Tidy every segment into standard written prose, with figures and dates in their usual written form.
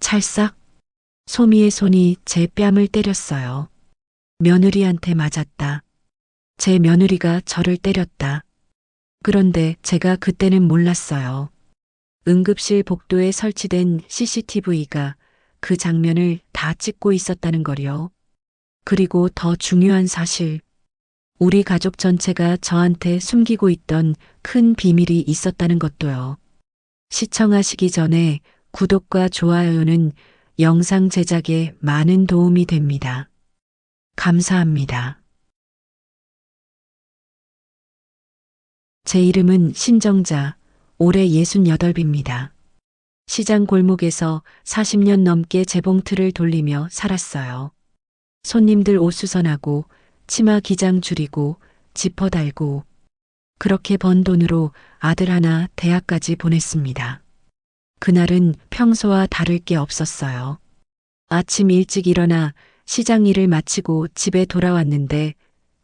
찰싹! 소미의 손이 제 뺨을 때렸어요. 며느리한테 맞았다. 제 며느리가 저를 때렸다. 그런데 제가 그때는 몰랐어요. 응급실 복도에 설치된 CCTV가 그 장면을 다 찍고 있었다는 거요. 그리고 더 중요한 사실, 우리 가족 전체가 저한테 숨기고 있던 큰 비밀이 있었다는 것도요. 시청하시기 전에 구독과 좋아요는 영상 제작에 많은 도움이 됩니다. 감사합니다. 제 이름은 신정자, 올해 68입니다. 시장 골목에서 40년 넘게 재봉틀을 돌리며 살았어요. 손님들 옷 수선하고, 치마 기장 줄이고, 지퍼 달고, 그렇게 번 돈으로 아들 하나 대학까지 보냈습니다. 그날은 평소와 다를 게 없었어요. 아침 일찍 일어나 시장 일을 마치고 집에 돌아왔는데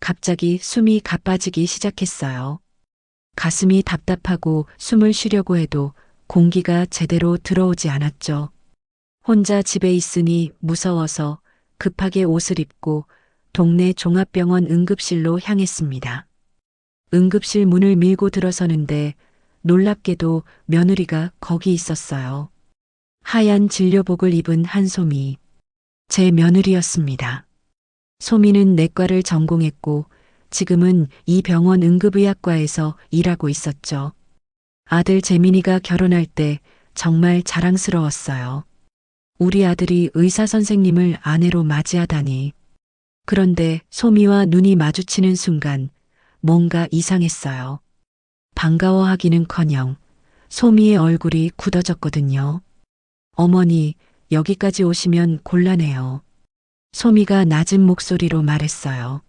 갑자기 숨이 가빠지기 시작했어요. 가슴이 답답하고 숨을 쉬려고 해도 공기가 제대로 들어오지 않았죠. 혼자 집에 있으니 무서워서 급하게 옷을 입고 동네 종합병원 응급실로 향했습니다. 응급실 문을 밀고 들어서는데 놀랍게도 며느리가 거기 있었어요. 하얀 진료복을 입은 한소미. 제 며느리였습니다. 소미는 내과를 전공했고 지금은 이 병원 응급의학과에서 일하고 있었죠. 아들 재민이가 결혼할 때 정말 자랑스러웠어요. 우리 아들이 의사 선생님을 아내로 맞이하다니. 그런데 소미와 눈이 마주치는 순간 뭔가 이상했어요. 반가워하기는커녕 소미의 얼굴이 굳어졌거든요. 어머니, 여기까지 오시면 곤란해요. 소미가 낮은 목소리로 말했어요.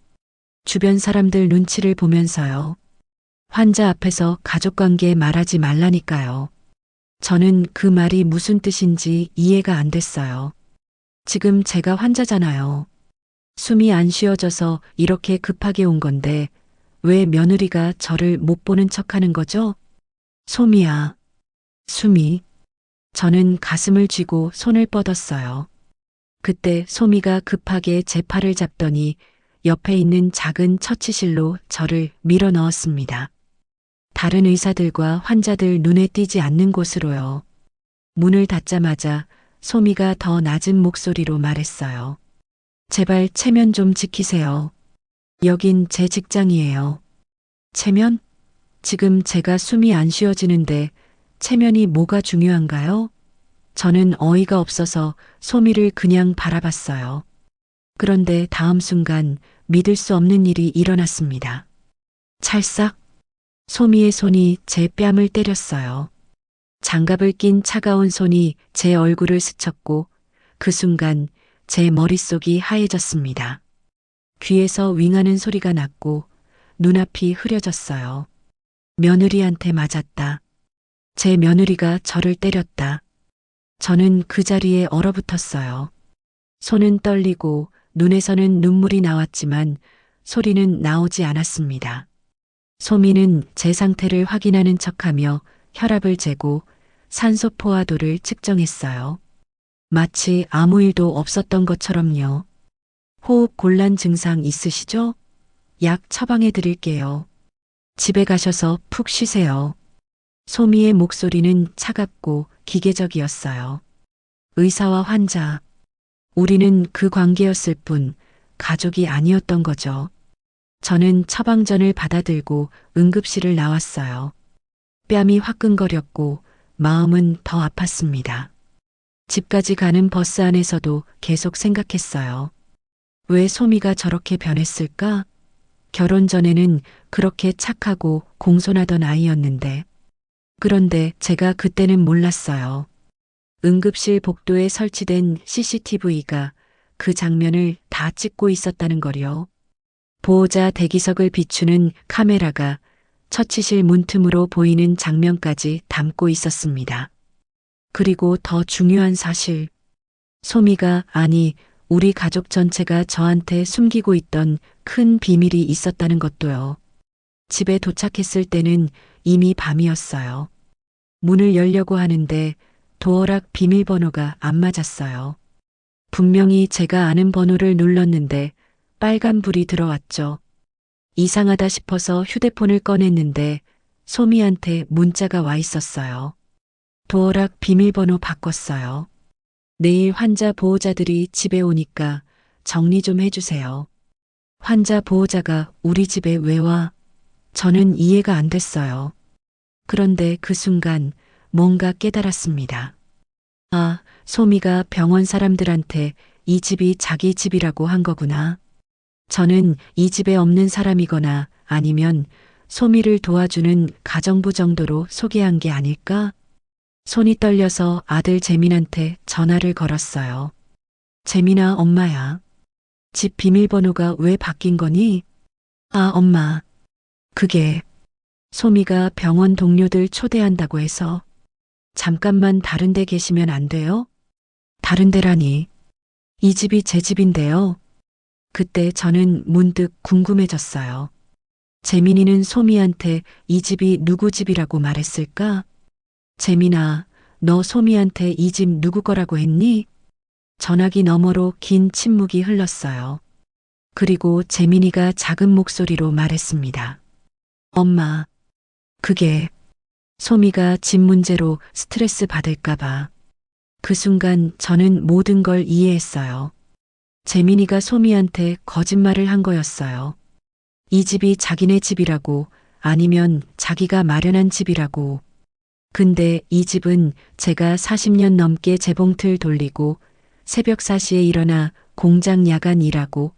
주변 사람들 눈치를 보면서요. 환자 앞에서 가족관계 말하지 말라니까요. 저는 그 말이 무슨 뜻인지 이해가 안 됐어요. 지금 제가 환자잖아요. 숨이 안 쉬어져서 이렇게 급하게 온 건데 왜 며느리가 저를 못 보는 척하는 거죠? 소미야. 숨이. 저는 가슴을 쥐고 손을 뻗었어요. 그때 소미가 급하게 제 팔을 잡더니 옆에 있는 작은 처치실로 저를 밀어 넣었습니다. 다른 의사들과 환자들 눈에 띄지 않는 곳으로요. 문을 닫자마자 소미가 더 낮은 목소리로 말했어요. 제발 체면 좀 지키세요. 여긴 제 직장이에요. 체면? 지금 제가 숨이 안 쉬어지는데 체면이 뭐가 중요한가요? 저는 어이가 없어서 소미를 그냥 바라봤어요. 그런데 다음 순간 믿을 수 없는 일이 일어났습니다. 찰싹! 소미의 손이 제 뺨을 때렸어요. 장갑을 낀 차가운 손이 제 얼굴을 스쳤고 그 순간 제 머릿속이 하얘졌습니다. 귀에서 윙하는 소리가 났고 눈앞이 흐려졌어요. 며느리한테 맞았다. 제 며느리가 저를 때렸다. 저는 그 자리에 얼어붙었어요. 손은 떨리고 눈에서는 눈물이 나왔지만 소리는 나오지 않았습니다. 소미는 제 상태를 확인하는 척하며 혈압을 재고 산소 포화도를 측정했어요. 마치 아무 일도 없었던 것처럼요. 호흡 곤란 증상 있으시죠? 약 처방해 드릴게요. 집에 가셔서 푹 쉬세요. 소미의 목소리는 차갑고 기계적이었어요. 의사와 환자. 우리는 그 관계였을 뿐 가족이 아니었던 거죠. 저는 처방전을 받아들고 응급실을 나왔어요. 뺨이 화끈거렸고 마음은 더 아팠습니다. 집까지 가는 버스 안에서도 계속 생각했어요. 왜 소미가 저렇게 변했을까? 결혼 전에는 그렇게 착하고 공손하던 아이였는데. 그런데 제가 그때는 몰랐어요. 응급실 복도에 설치된 CCTV가 그 장면을 다 찍고 있었다는 거요. 보호자 대기석을 비추는 카메라가 처치실 문틈으로 보이는 장면까지 담고 있었습니다. 그리고 더 중요한 사실, 소미가 아니 우리 가족 전체가 저한테 숨기고 있던 큰 비밀이 있었다는 것도요. 집에 도착했을 때는 이미 밤이었어요. 문을 열려고 하는데 도어락 비밀번호가 안 맞았어요. 분명히 제가 아는 번호를 눌렀는데 빨간불이 들어왔죠. 이상하다 싶어서 휴대폰을 꺼냈는데 소미한테 문자가 와 있었어요. 도어락 비밀번호 바꿨어요. 내일 환자 보호자들이 집에 오니까 정리 좀 해주세요. 환자 보호자가 우리 집에 왜 와? 저는 이해가 안 됐어요. 그런데 그 순간 뭔가 깨달았습니다. 아, 소미가 병원 사람들한테 이 집이 자기 집이라고 한 거구나. 저는 이 집에 없는 사람이거나 아니면 소미를 도와주는 가정부 정도로 소개한 게 아닐까? 손이 떨려서 아들 재민한테 전화를 걸었어요. 재민아, 엄마야. 집 비밀번호가 왜 바뀐 거니? 아, 엄마. 그게 소미가 병원 동료들 초대한다고 해서 잠깐만 다른 데 계시면 안 돼요? 다른 데라니. 이 집이 제 집인데요. 그때 저는 문득 궁금해졌어요. 재민이는 소미한테 이 집이 누구 집이라고 말했을까? 재민아, 너 소미한테 이 집 누구 거라고 했니? 전화기 너머로 긴 침묵이 흘렀어요. 그리고 재민이가 작은 목소리로 말했습니다. 엄마, 그게 소미가 집 문제로 스트레스 받을까봐. 그 순간 저는 모든 걸 이해했어요. 재민이가 소미한테 거짓말을 한 거였어요. 이 집이 자기네 집이라고 아니면 자기가 마련한 집이라고. 근데 이 집은 제가 40년 넘게 재봉틀 돌리고 새벽 4시에 일어나 공장 야간 일하고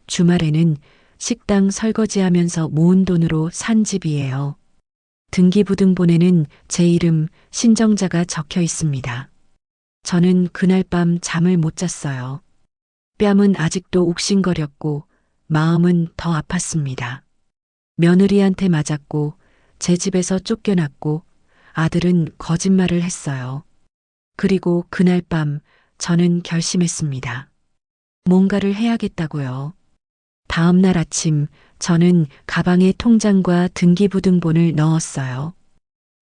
주말에는 식당 설거지하면서 모은 돈으로 산 집이에요. 등기부등본에는 제 이름 신정자가 적혀 있습니다. 저는 그날 밤 잠을 못 잤어요. 뺨은 아직도 욱신거렸고 마음은 더 아팠습니다. 며느리한테 맞았고 제 집에서 쫓겨났고 아들은 거짓말을 했어요. 그리고 그날 밤 저는 결심했습니다. 뭔가를 해야겠다고요. 다음 날 아침 저는 가방에 통장과 등기부등본을 넣었어요.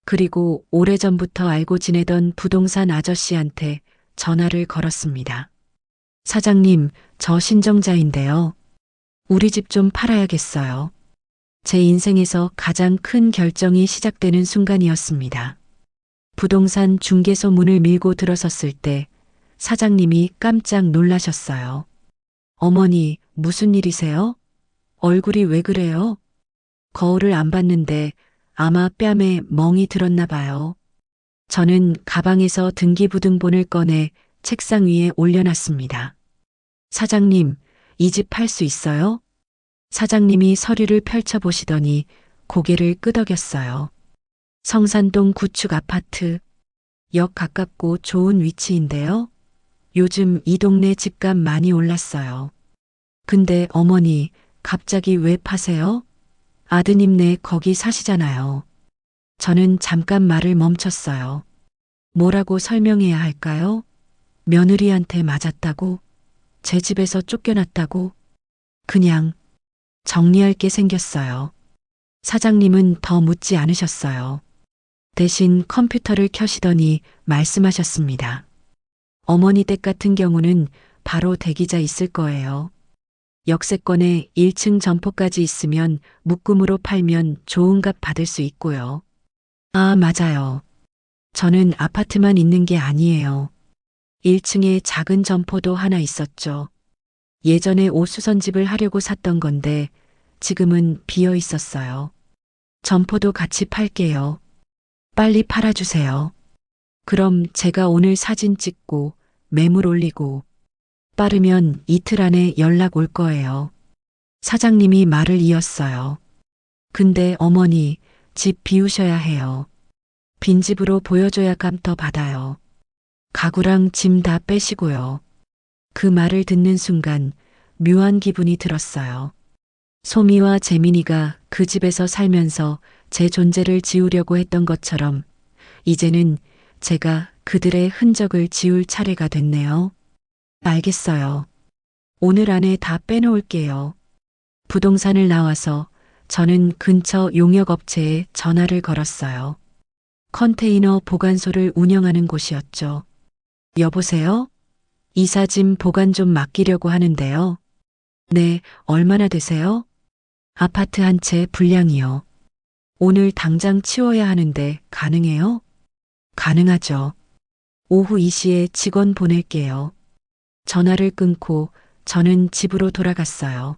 그리고 오래전부터 알고 지내던 부동산 아저씨한테 전화를 걸었습니다. 사장님, 저 신정자인데요. 우리 집 좀 팔아야겠어요. 제 인생에서 가장 큰 결정이 시작되는 순간이었습니다. 부동산 중개소 문을 밀고 들어섰을 때 사장님이 깜짝 놀라셨어요. 어머니, 무슨 일이세요? 얼굴이 왜 그래요? 거울을 안 봤는데 아마 뺨에 멍이 들었나 봐요. 저는 가방에서 등기부등본을 꺼내 책상 위에 올려놨습니다. 사장님, 이 집 팔 수 있어요? 사장님이 서류를 펼쳐보시더니 고개를 끄덕였어요. 성산동 구축 아파트. 역 가깝고 좋은 위치인데요. 요즘 이 동네 집값 많이 올랐어요. 근데 어머니, 갑자기 왜 파세요? 아드님네 거기 사시잖아요. 저는 잠깐 말을 멈췄어요. 뭐라고 설명해야 할까요? 며느리한테 맞았다고? 제 집에서 쫓겨났다고? 그냥 정리할 게 생겼어요. 사장님은 더 묻지 않으셨어요. 대신 컴퓨터를 켜시더니 말씀하셨습니다. 어머니 댁 같은 경우는 바로 대기자 있을 거예요. 역세권에 1층 점포까지 있으면 묶음으로 팔면 좋은 값 받을 수 있고요. 아, 맞아요. 저는 아파트만 있는 게 아니에요. 1층에 작은 점포도 하나 있었죠. 예전에 옷수선집을 하려고 샀던 건데 지금은 비어 있었어요. 점포도 같이 팔게요. 빨리 팔아주세요. 그럼 제가 오늘 사진 찍고 매물 올리고 빠르면 이틀 안에 연락 올 거예요. 사장님이 말을 이었어요. 근데 어머니, 집 비우셔야 해요. 빈집으로 보여줘야 감 더 받아요. 가구랑 짐 다 빼시고요. 그 말을 듣는 순간 묘한 기분이 들었어요. 소미와 재민이가 그 집에서 살면서 제 존재를 지우려고 했던 것처럼 이제는 제가 그들의 흔적을 지울 차례가 됐네요. 알겠어요. 오늘 안에 다 빼놓을게요. 부동산을 나와서 저는 근처 용역업체에 전화를 걸었어요. 컨테이너 보관소를 운영하는 곳이었죠. 여보세요? 이삿짐 보관 좀 맡기려고 하는데요. 네, 얼마나 되세요? 아파트 한 채 분량이요. 오늘 당장 치워야 하는데 가능해요? 가능하죠. 오후 2시에 직원 보낼게요. 전화를 끊고 저는 집으로 돌아갔어요.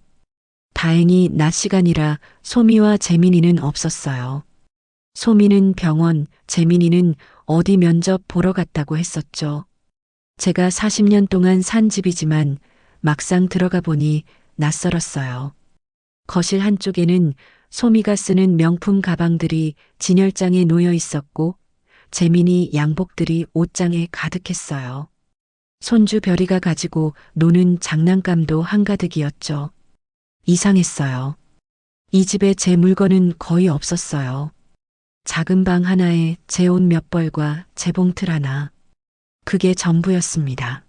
다행히 낮 시간이라 소미와 재민이는 없었어요. 소미는 병원, 재민이는 어디 면접 보러 갔다고 했었죠. 제가 40년 동안 산 집이지만 막상 들어가 보니 낯설었어요. 거실 한쪽에는 소미가 쓰는 명품 가방들이 진열장에 놓여 있었고 재민이 양복들이 옷장에 가득했어요. 손주 별이가 가지고 노는 장난감도 한가득이었죠. 이상했어요. 이 집에 제 물건은 거의 없었어요. 작은 방 하나에 제 옷 몇 벌과 제 봉틀 하나. 그게 전부였습니다.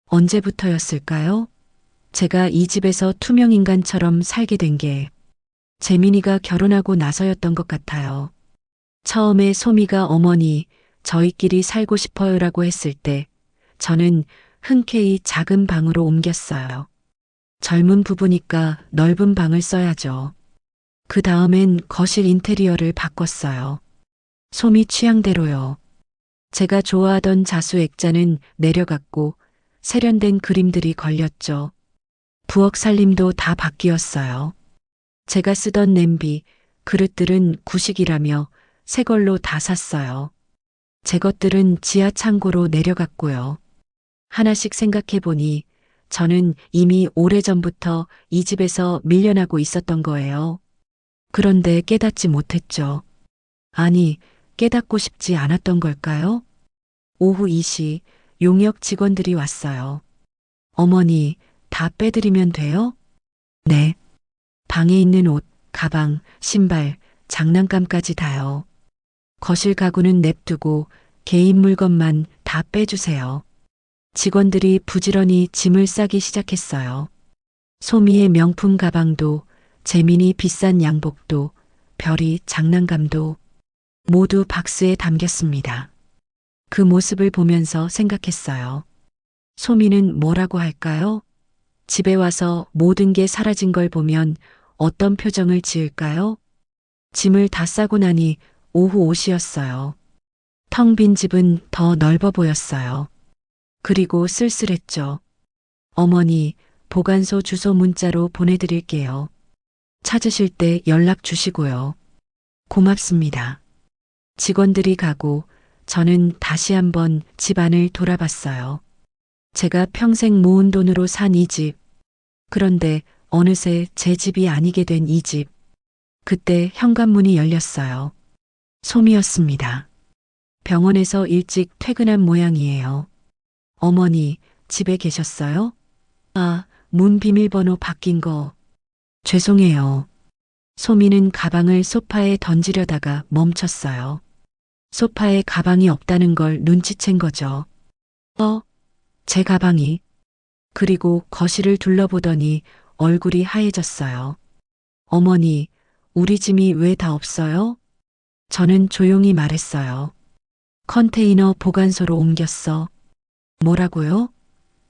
언제부터였을까요? 제가 이 집에서 투명인간처럼 살게 된 게 재민이가 결혼하고 나서였던 것 같아요. 처음에 소미가 어머니, 저희끼리 살고 싶어요라고 했을 때 저는 흔쾌히 작은 방으로 옮겼어요. 젊은 부부니까 넓은 방을 써야죠. 그 다음엔 거실 인테리어를 바꿨어요. 소미 취향대로요. 제가 좋아하던 자수 액자는 내려갔고 세련된 그림들이 걸렸죠. 부엌 살림도 다 바뀌었어요. 제가 쓰던 냄비, 그릇들은 구식이라며 새 걸로 다 샀어요. 제 것들은 지하 창고로 내려갔고요. 하나씩 생각해 보니 저는 이미 오래전부터 이 집에서 밀려나고 있었던 거예요. 그런데 깨닫지 못했죠. 아니, 깨닫고 싶지 않았던 걸까요? 오후 2시 용역 직원들이 왔어요. 어머니, 다 빼드리면 돼요? 네. 방에 있는 옷, 가방, 신발, 장난감까지 다요. 거실 가구는 냅두고 개인 물건만 다 빼주세요. 직원들이 부지런히 짐을 싸기 시작했어요. 소미의 명품 가방도, 재민이 비싼 양복도, 별이 장난감도 모두 박스에 담겼습니다. 그 모습을 보면서 생각했어요. 소미는 뭐라고 할까요? 집에 와서 모든 게 사라진 걸 보면 어떤 표정을 지을까요? 짐을 다 싸고 나니 오후 5시였어요. 텅 빈 집은 더 넓어 보였어요. 그리고 쓸쓸했죠. 어머니, 보관소 주소 문자로 보내드릴게요. 찾으실 때 연락 주시고요. 고맙습니다. 직원들이 가고 저는 다시 한번 집안을 돌아봤어요. 제가 평생 모은 돈으로 산 이 집. 그런데 어느새 제 집이 아니게 된 이 집. 그때 현관문이 열렸어요. 소미였습니다. 병원에서 일찍 퇴근한 모양이에요. 어머니, 집에 계셨어요? 아, 문 비밀번호 바뀐 거. 죄송해요. 소미는 가방을 소파에 던지려다가 멈췄어요. 소파에 가방이 없다는 걸 눈치챈 거죠. 제 가방이. 그리고 거실을 둘러보더니 얼굴이 하얘졌어요. 어머니, 우리 짐이 왜 다 없어요? 저는 조용히 말했어요. 컨테이너 보관소로 옮겼어. 뭐라고요?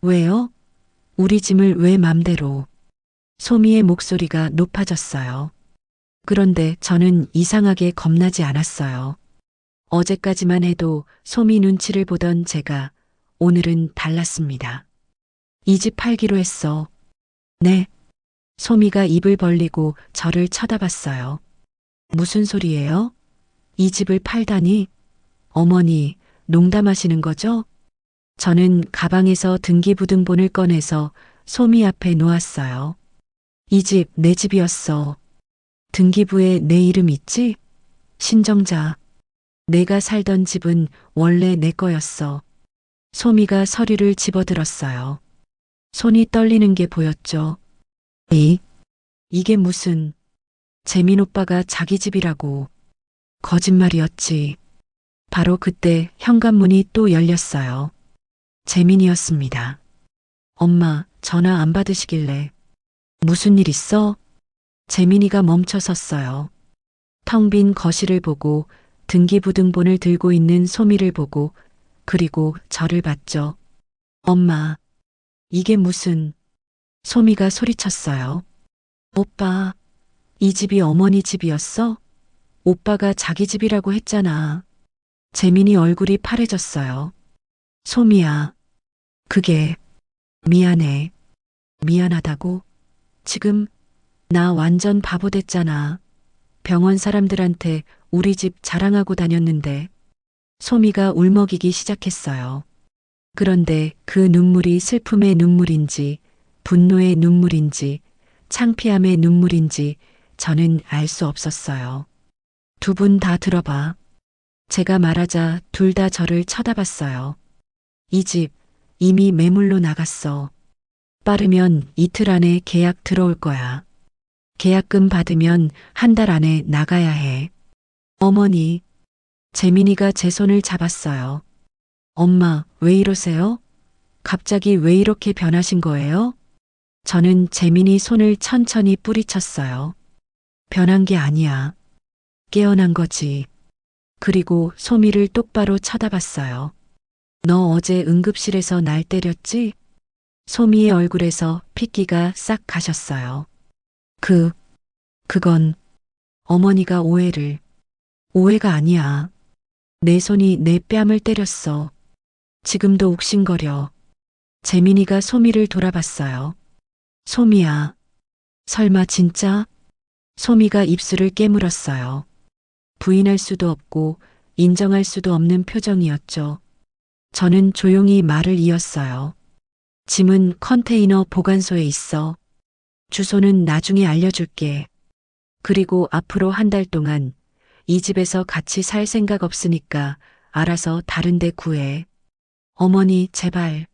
왜요? 우리 짐을 왜 맘대로? 소미의 목소리가 높아졌어요. 그런데 저는 이상하게 겁나지 않았어요. 어제까지만 해도 소미 눈치를 보던 제가 오늘은 달랐습니다. 이 집 팔기로 했어. 네. 소미가 입을 벌리고 저를 쳐다봤어요. 무슨 소리예요? 이 집을 팔다니? 어머니, 농담하시는 거죠? 저는 가방에서 등기부등본을 꺼내서 소미 앞에 놓았어요. 이 집 내 집이었어. 등기부에 내 이름 있지? 신정자. 내가 살던 집은 원래 내 거였어. 소미가 서류를 집어들었어요. 손이 떨리는 게 보였죠. 이게 무슨, 재민 오빠가 자기 집이라고. 거짓말이었지. 바로 그때 현관문이 또 열렸어요. 재민이었습니다. 엄마, 전화 안 받으시길래. 무슨 일 있어? 재민이가 멈춰 섰어요. 텅 빈 거실을 보고 등기부등본을 들고 있는 소미를 보고 그리고 저를 봤죠. 엄마, 이게 무슨... 소미가 소리쳤어요. 오빠, 이 집이 어머니 집이었어? 오빠가 자기 집이라고 했잖아. 재민이 얼굴이 파래졌어요. 소미야, 그게... 미안해. 미안하다고? 지금 나 완전 바보 됐잖아. 병원 사람들한테 우리 집 자랑하고 다녔는데. 소미가 울먹이기 시작했어요. 그런데 그 눈물이 슬픔의 눈물인지 분노의 눈물인지 창피함의 눈물인지 저는 알 수 없었어요. 두 분 다 들어봐. 제가 말하자 둘 다 저를 쳐다봤어요. 이 집 이미 매물로 나갔어. 빠르면 이틀 안에 계약 들어올 거야. 계약금 받으면 한 달 안에 나가야 해. 어머니, 재민이가 제 손을 잡았어요. 엄마, 왜 이러세요? 갑자기 왜 이렇게 변하신 거예요? 저는 재민이 손을 천천히 뿌리쳤어요. 변한 게 아니야. 깨어난 거지. 그리고 소미를 똑바로 쳐다봤어요. 너 어제 응급실에서 날 때렸지? 소미의 얼굴에서 핏기가 싹 가셨어요. 그건 어머니가 오해를... 오해가 아니야. 내 손이 내 뺨을 때렸어. 지금도 욱신거려. 재민이가 소미를 돌아봤어요. 소미야. 설마 진짜? 소미가 입술을 깨물었어요. 부인할 수도 없고 인정할 수도 없는 표정이었죠. 저는 조용히 말을 이었어요. 짐은 컨테이너 보관소에 있어. 주소는 나중에 알려줄게. 그리고 앞으로 한 달 동안 이 집에서 같이 살 생각 없으니까 알아서 다른 데 구해. 어머니, 제발.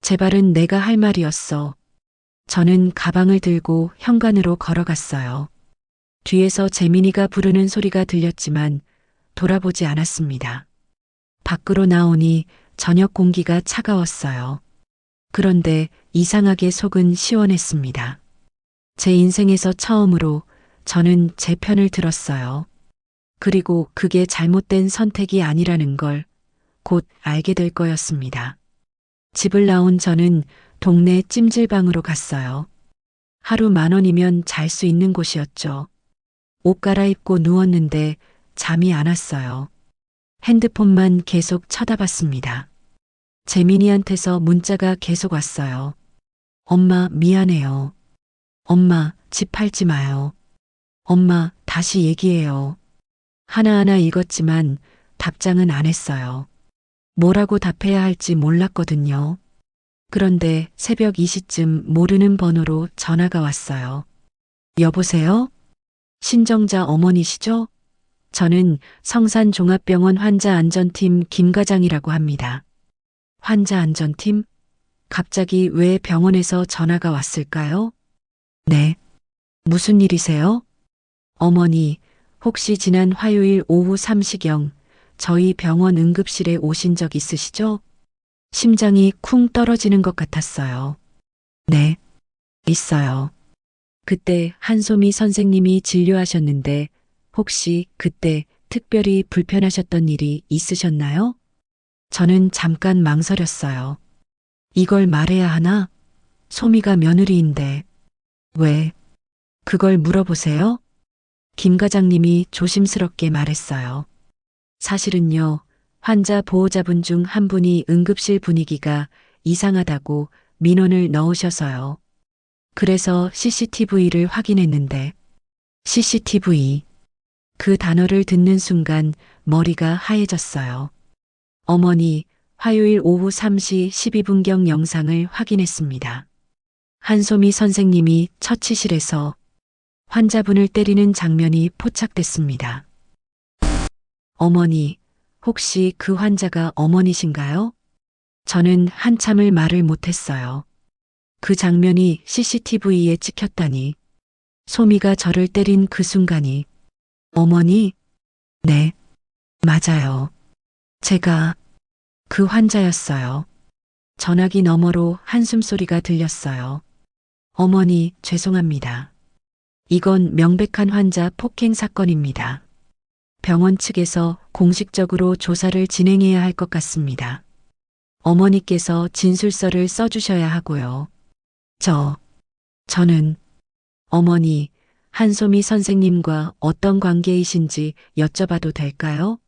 제발은 내가 할 말이었어. 저는 가방을 들고 현관으로 걸어갔어요. 뒤에서 재민이가 부르는 소리가 들렸지만 돌아보지 않았습니다. 밖으로 나오니 저녁 공기가 차가웠어요. 그런데 이상하게 속은 시원했습니다. 제 인생에서 처음으로 저는 제 편을 들었어요. 그리고 그게 잘못된 선택이 아니라는 걸 곧 알게 될 거였습니다. 집을 나온 저는 동네 찜질방으로 갔어요. 하루 10,000원이면 잘 수 있는 곳이었죠. 옷 갈아입고 누웠는데 잠이 안 왔어요. 핸드폰만 계속 쳐다봤습니다. 재민이한테서 문자가 계속 왔어요. 엄마, 미안해요. 엄마, 집 팔지 마요. 엄마, 다시 얘기해요. 하나하나 읽었지만 답장은 안 했어요. 뭐라고 답해야 할지 몰랐거든요. 그런데 새벽 2시쯤 모르는 번호로 전화가 왔어요. 여보세요? 신정자 어머니시죠? 저는 성산종합병원 환자안전팀 김과장이라고 합니다. 환자안전팀? 갑자기 왜 병원에서 전화가 왔을까요? 네. 무슨 일이세요? 어머니, 혹시 지난 화요일 오후 3시경 저희 병원 응급실에 오신 적 있으시죠? 심장이 쿵 떨어지는 것 같았어요. 네, 있어요. 그때 한소미 선생님이 진료하셨는데 혹시 그때 특별히 불편하셨던 일이 있으셨나요? 저는 잠깐 망설였어요. 이걸 말해야 하나? 소미가 며느리인데. 왜? 그걸 물어보세요? 김 과장님이 조심스럽게 말했어요. 사실은요, 환자 보호자분 중 한 분이 응급실 분위기가 이상하다고 민원을 넣으셔서요. 그래서 CCTV를 확인했는데, CCTV. 그 단어를 듣는 순간 머리가 하얘졌어요. 어머니, 화요일 오후 3시 12분경 영상을 확인했습니다. 한소미 선생님이 처치실에서 환자분을 때리는 장면이 포착됐습니다. 어머니, 혹시 그 환자가 어머니신가요? 저는 한참을 말을 못했어요. 그 장면이 CCTV에 찍혔다니. 소미가 저를 때린 그 순간이. 어머니? 네, 맞아요. 제가 그 환자였어요. 전화기 너머로 한숨 소리가 들렸어요. 어머니, 죄송합니다. 이건 명백한 환자 폭행 사건입니다. 병원 측에서 공식적으로 조사를 진행해야 할 것 같습니다. 어머니께서 진술서를 써주셔야 하고요. 저는 어머니, 한소미 선생님과 어떤 관계이신지 여쭤봐도 될까요?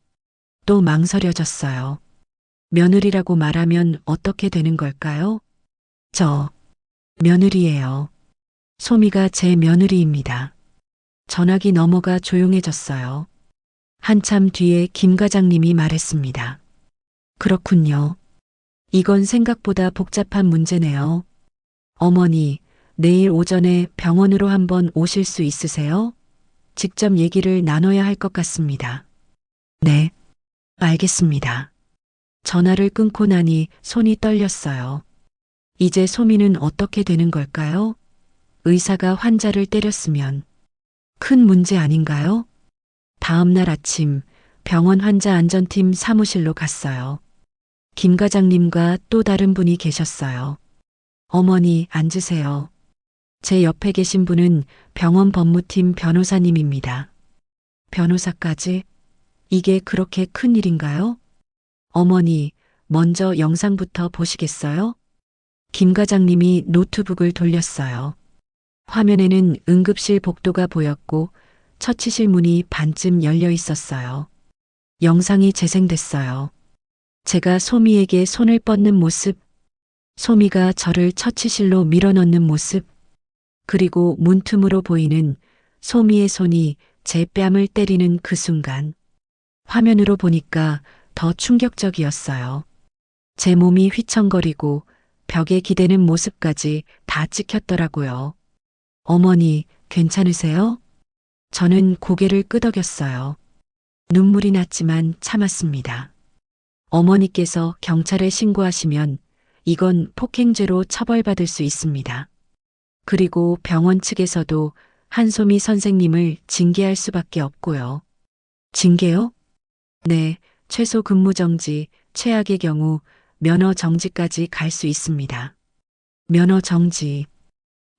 또 망설여졌어요. 며느리라고 말하면 어떻게 되는 걸까요? 저, 며느리예요. 소미가 제 며느리입니다. 전화기 넘어가 조용해졌어요. 한참 뒤에 김 과장님이 말했습니다. 그렇군요. 이건 생각보다 복잡한 문제네요. 어머니, 내일 오전에 병원으로 한번 오실 수 있으세요? 직접 얘기를 나눠야 할 것 같습니다. 네, 알겠습니다. 전화를 끊고 나니 손이 떨렸어요. 이제 소미는 어떻게 되는 걸까요? 의사가 환자를 때렸으면 큰 문제 아닌가요? 다음 날 아침 병원 환자 안전팀 사무실로 갔어요. 김 과장님과 또 다른 분이 계셨어요. 어머니, 앉으세요. 제 옆에 계신 분은 병원 법무팀 변호사님입니다. 변호사까지? 이게 그렇게 큰 일인가요? 어머니, 먼저 영상부터 보시겠어요? 김 과장님이 노트북을 돌렸어요. 화면에는 응급실 복도가 보였고 처치실 문이 반쯤 열려 있었어요. 영상이 재생됐어요. 제가 소미에게 손을 뻗는 모습, 소미가 저를 처치실로 밀어넣는 모습, 그리고 문틈으로 보이는 소미의 손이 제 뺨을 때리는 그 순간. 화면으로 보니까 더 충격적이었어요. 제 몸이 휘청거리고 벽에 기대는 모습까지 다 찍혔더라고요. 어머니, 괜찮으세요? 저는 고개를 끄덕였어요. 눈물이 났지만 참았습니다. 어머니께서 경찰에 신고하시면 이건 폭행죄로 처벌받을 수 있습니다. 그리고 병원 측에서도 한소미 선생님을 징계할 수밖에 없고요. 징계요? 네, 최소 근무정지, 최악의 경우 면허 정지까지 갈 수 있습니다. 면허 정지.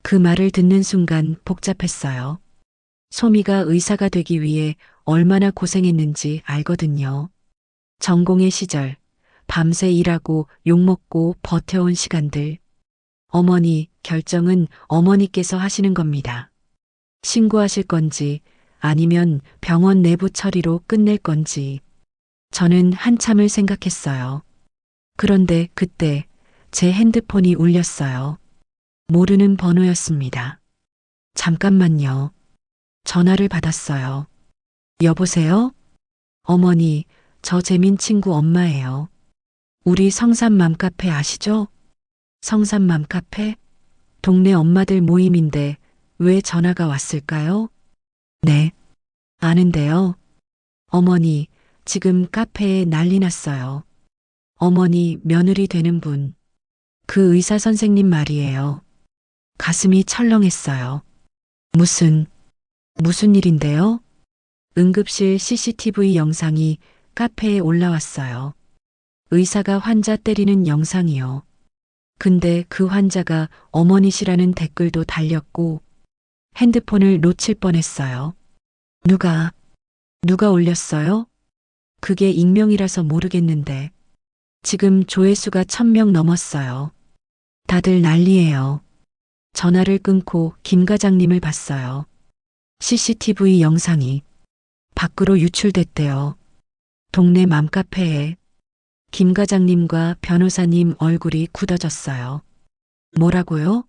그 말을 듣는 순간 복잡했어요. 소미가 의사가 되기 위해 얼마나 고생했는지 알거든요. 전공의 시절, 밤새 일하고 욕먹고 버텨온 시간들. 어머니, 결정은 어머니께서 하시는 겁니다. 신고하실 건지 아니면 병원 내부 처리로 끝낼 건지. 저는 한참을 생각했어요. 그런데 그때 제 핸드폰이 울렸어요. 모르는 번호였습니다. 잠깐만요. 전화를 받았어요. 여보세요? 어머니, 저 재민 친구 엄마예요. 우리 성산 맘카페 아시죠? 성산 맘카페? 동네 엄마들 모임인데 왜 전화가 왔을까요? 네, 아는데요. 어머니, 지금 카페에 난리 났어요. 어머니 며느리 되는 분. 그 의사 선생님 말이에요. 가슴이 철렁했어요. 무슨 일인데요? 응급실 CCTV 영상이 카페에 올라왔어요. 의사가 환자 때리는 영상이요. 근데 그 환자가 어머니시라는 댓글도 달렸고 핸드폰을 놓칠 뻔했어요. 누가 올렸어요? 그게 익명이라서 모르겠는데 지금 조회수가 1000명 넘었어요. 다들 난리예요. 전화를 끊고 김 과장님을 봤어요. CCTV 영상이 밖으로 유출됐대요. 동네 맘카페에. 김 과장님과 변호사님 얼굴이 굳어졌어요. 뭐라고요?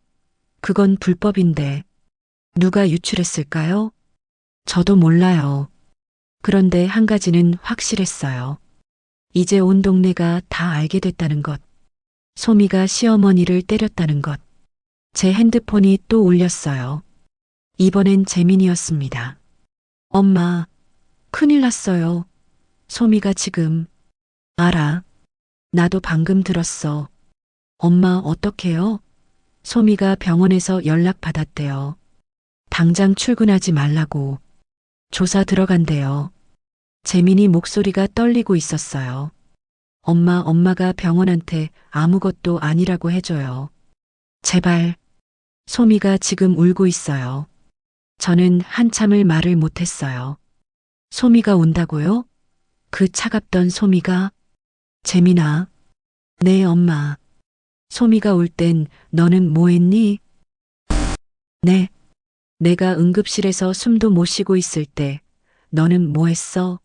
그건 불법인데. 누가 유출했을까요? 저도 몰라요. 그런데 한 가지는 확실했어요. 이제 온 동네가 다 알게 됐다는 것. 소미가 시어머니를 때렸다는 것. 제 핸드폰이 또 울렸어요. 이번엔 재민이었습니다. 엄마, 큰일 났어요. 소미가 지금. 알아. 나도 방금 들었어. 엄마 어떡해요? 소미가 병원에서 연락 받았대요. 당장 출근하지 말라고. 조사 들어간대요. 재민이 목소리가 떨리고 있었어요. 엄마가 병원한테 아무것도 아니라고 해줘요. 제발. 소미가 지금 울고 있어요. 저는 한참을 말을 못했어요. 소미가 온다고요? 그 차갑던 소미가? 재민아. 네, 엄마. 소미가 올 땐 너는 뭐 했니? 네. 내가 응급실에서 숨도 못 쉬고 있을 때 너는 뭐 했어?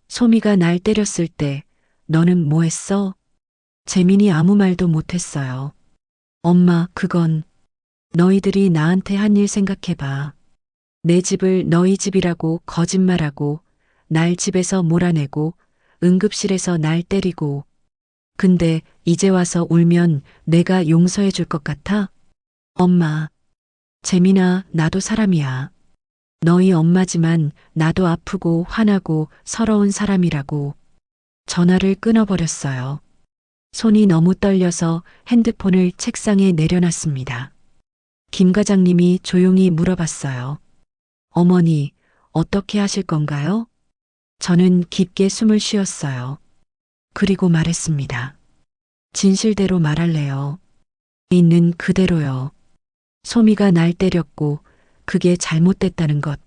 소미가 날 때렸을 때 너는 뭐 했어? 재민이 아무 말도 못 했어요. 엄마, 그건 너희들이 나한테 한 일 생각해봐. 내 집을 너희 집이라고 거짓말하고 날 집에서 몰아내고 응급실에서 날 때리고 근데 이제 와서 울면 내가 용서해 줄 것 같아? 엄마, 재민아, 나도 사람이야. 너희 엄마지만 나도 아프고 화나고 서러운 사람이라고. 전화를 끊어버렸어요. 손이 너무 떨려서 핸드폰을 책상에 내려놨습니다. 김 과장님이 조용히 물어봤어요. 어머니, 어떻게 하실 건가요? 저는 깊게 숨을 쉬었어요. 그리고 말했습니다. 진실대로 말할래요. 있는 그대로요. 소미가 날 때렸고 그게 잘못됐다는 것.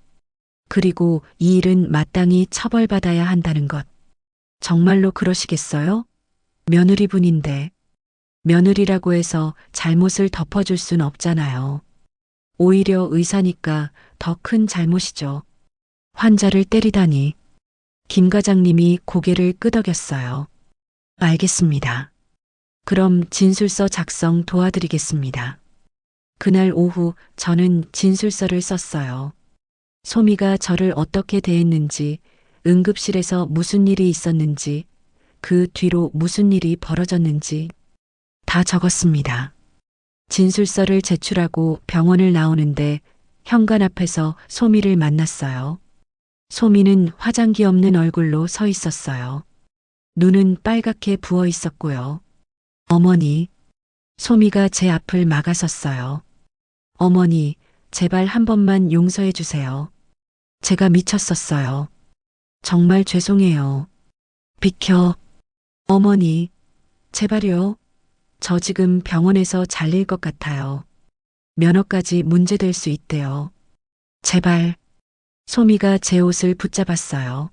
그리고 이 일은 마땅히 처벌받아야 한다는 것. 정말로 그러시겠어요? 며느리분인데 며느리라고 해서 잘못을 덮어줄 순 없잖아요. 오히려 의사니까 더 큰 잘못이죠. 환자를 때리다니. 김 과장님이 고개를 끄덕였어요. 알겠습니다. 그럼 진술서 작성 도와드리겠습니다. 그날 오후 저는 진술서를 썼어요. 소미가 저를 어떻게 대했는지, 응급실에서 무슨 일이 있었는지, 그 뒤로 무슨 일이 벌어졌는지 다 적었습니다. 진술서를 제출하고 병원을 나오는데 현관 앞에서 소미를 만났어요. 소미는 화장기 없는 얼굴로 서 있었어요. 눈은 빨갛게 부어 있었고요. 어머니, 소미가 제 앞을 막아섰어요. 어머니, 제발 한 번만 용서해 주세요. 제가 미쳤었어요. 정말 죄송해요. 비켜. 어머니, 제발요. 저 지금 병원에서 잘릴 것 같아요. 면허까지 문제될 수 있대요. 제발. 소미가 제 옷을 붙잡았어요.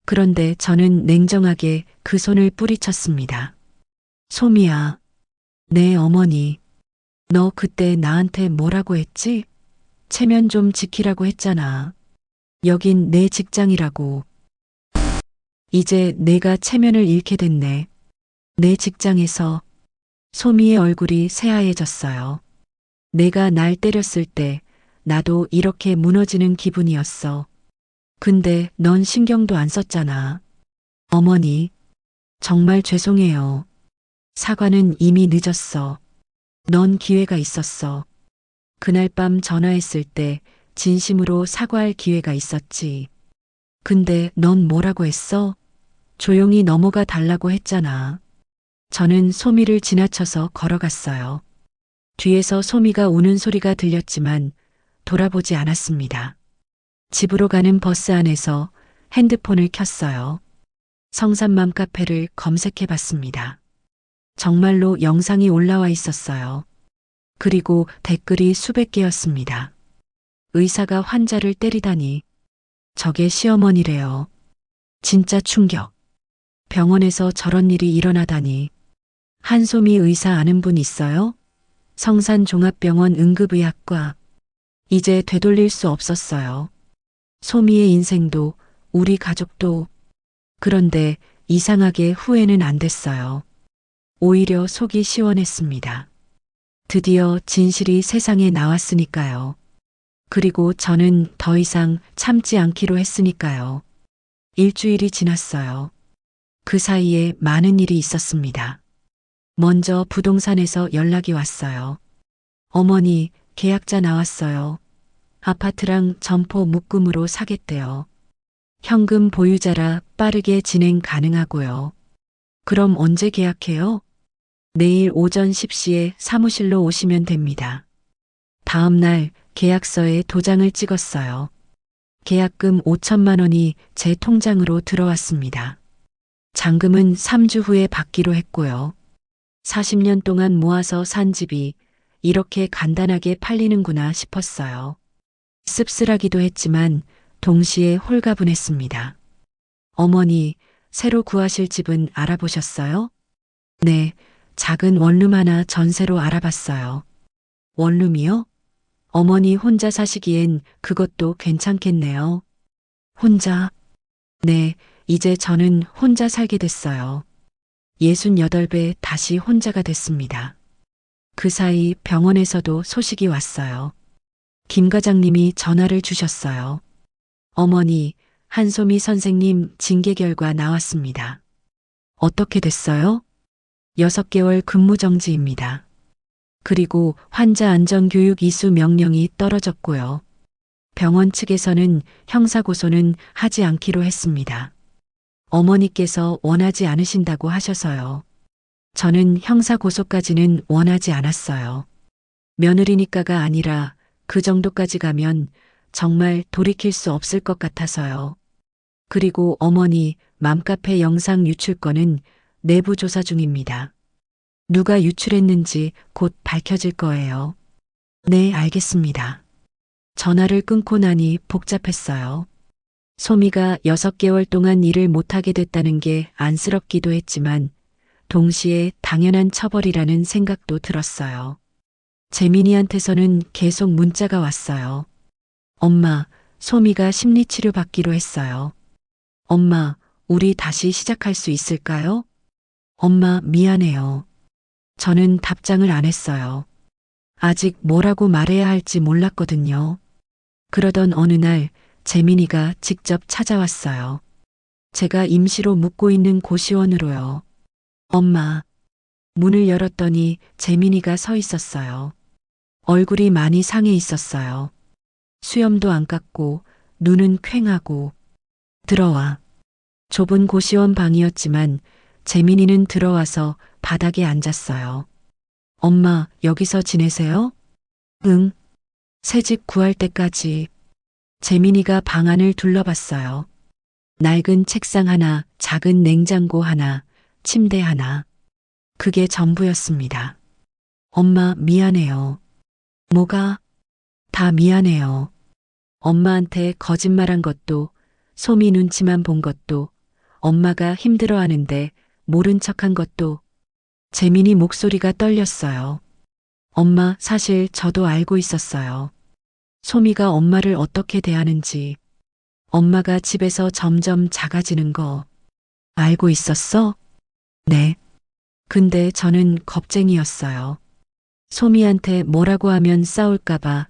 그런데 저는 냉정하게 그 손을 뿌리쳤습니다. 소미야. 네, 어머니. 너 그때 나한테 뭐라고 했지? 체면 좀 지키라고 했잖아. 여긴 내 직장이라고. 이제 내가 체면을 잃게 됐네. 내 직장에서. 소미의 얼굴이 새하얘졌어요. 내가 날 때렸을 때 나도 이렇게 무너지는 기분이었어. 근데 넌 신경도 안 썼잖아. 어머니, 정말 죄송해요. 사과는 이미 늦었어. 넌 기회가 있었어. 그날 밤 전화했을 때 진심으로 사과할 기회가 있었지. 근데 넌 뭐라고 했어? 조용히 넘어가 달라고 했잖아. 저는 소미를 지나쳐서 걸어갔어요. 뒤에서 소미가 우는 소리가 들렸지만 돌아보지 않았습니다. 집으로 가는 버스 안에서 핸드폰을 켰어요. 성산맘 카페를 검색해 봤습니다. 정말로 영상이 올라와 있었어요. 그리고 댓글이 수백 개였습니다. 의사가 환자를 때리다니. 저게 시어머니래요. 진짜 충격. 병원에서 저런 일이 일어나다니. 한소미 의사 아는 분 있어요? 성산종합병원 응급의학과. 이제 되돌릴 수 없었어요. 소미의 인생도 우리 가족도. 그런데 이상하게 후회는 안 됐어요. 오히려 속이 시원했습니다. 드디어 진실이 세상에 나왔으니까요. 그리고 저는 더 이상 참지 않기로 했으니까요. 일주일이 지났어요. 그 사이에 많은 일이 있었습니다. 먼저 부동산에서 연락이 왔어요. 어머니, 계약자 나왔어요. 아파트랑 점포 묶음으로 사겠대요. 현금 보유자라 빠르게 진행 가능하고요. 그럼 언제 계약해요? 내일 오전 10시에 사무실로 오시면 됩니다. 다음 날 계약서에 도장을 찍었어요. 계약금 5천만 원이 제 통장으로 들어왔습니다. 잔금은 3주 후에 받기로 했고요. 40년 동안 모아서 산 집이 이렇게 간단하게 팔리는구나 싶었어요. 씁쓸하기도 했지만 동시에 홀가분했습니다. 어머니, 새로 구하실 집은 알아보셨어요? 네, 작은 원룸 하나 전세로 알아봤어요. 원룸이요? 어머니 혼자 사시기엔 그것도 괜찮겠네요. 혼자? 네, 이제 저는 혼자 살게 됐어요. 68배 다시 혼자가 됐습니다. 그 사이 병원에서도 소식이 왔어요. 김 과장님이 전화를 주셨어요. 어머니, 한소미 선생님 징계 결과 나왔습니다. 어떻게 됐어요? 6개월 근무정지입니다. 그리고 환자 안전교육 이수 명령이 떨어졌고요. 병원 측에서는 형사고소는 하지 않기로 했습니다. 어머니께서 원하지 않으신다고 하셔서요. 저는 형사고소까지는 원하지 않았어요. 며느리니까가 아니라 그 정도까지 가면 정말 돌이킬 수 없을 것 같아서요. 그리고 어머니 맘카페 영상 유출 건은 내부 조사 중입니다. 누가 유출했는지 곧 밝혀질 거예요. 네, 알겠습니다. 전화를 끊고 나니 복잡했어요. 소미가 6개월 동안 일을 못하게 됐다는 게 안쓰럽기도 했지만 동시에 당연한 처벌이라는 생각도 들었어요. 재민이한테서는 계속 문자가 왔어요. 엄마, 소미가 심리치료 받기로 했어요. 엄마, 우리 다시 시작할 수 있을까요? 엄마, 미안해요. 저는 답장을 안 했어요. 아직 뭐라고 말해야 할지 몰랐거든요. 그러던 어느 날 재민이가 직접 찾아왔어요. 제가 임시로 묵고 있는 고시원으로요. 엄마, 문을 열었더니 재민이가 서 있었어요. 얼굴이 많이 상해 있었어요. 수염도 안 깎고 눈은 퀭하고. 들어와. 좁은 고시원 방이었지만 재민이는 들어와서 바닥에 앉았어요. 엄마, 여기서 지내세요? 응. 새집 구할 때까지. 재민이가 방 안을 둘러봤어요. 낡은 책상 하나, 작은 냉장고 하나, 침대 하나. 그게 전부였습니다. 엄마, 미안해요. 뭐가? 다 미안해요. 엄마한테 거짓말한 것도, 소미 눈치만 본 것도, 엄마가 힘들어하는데 모른 척한 것도. 재민이 목소리가 떨렸어요. 엄마, 사실 저도 알고 있었어요. 소미가 엄마를 어떻게 대하는지, 엄마가 집에서 점점 작아지는 거 알고 있었어? 네. 근데 저는 겁쟁이였어요. 소미한테 뭐라고 하면 싸울까봐,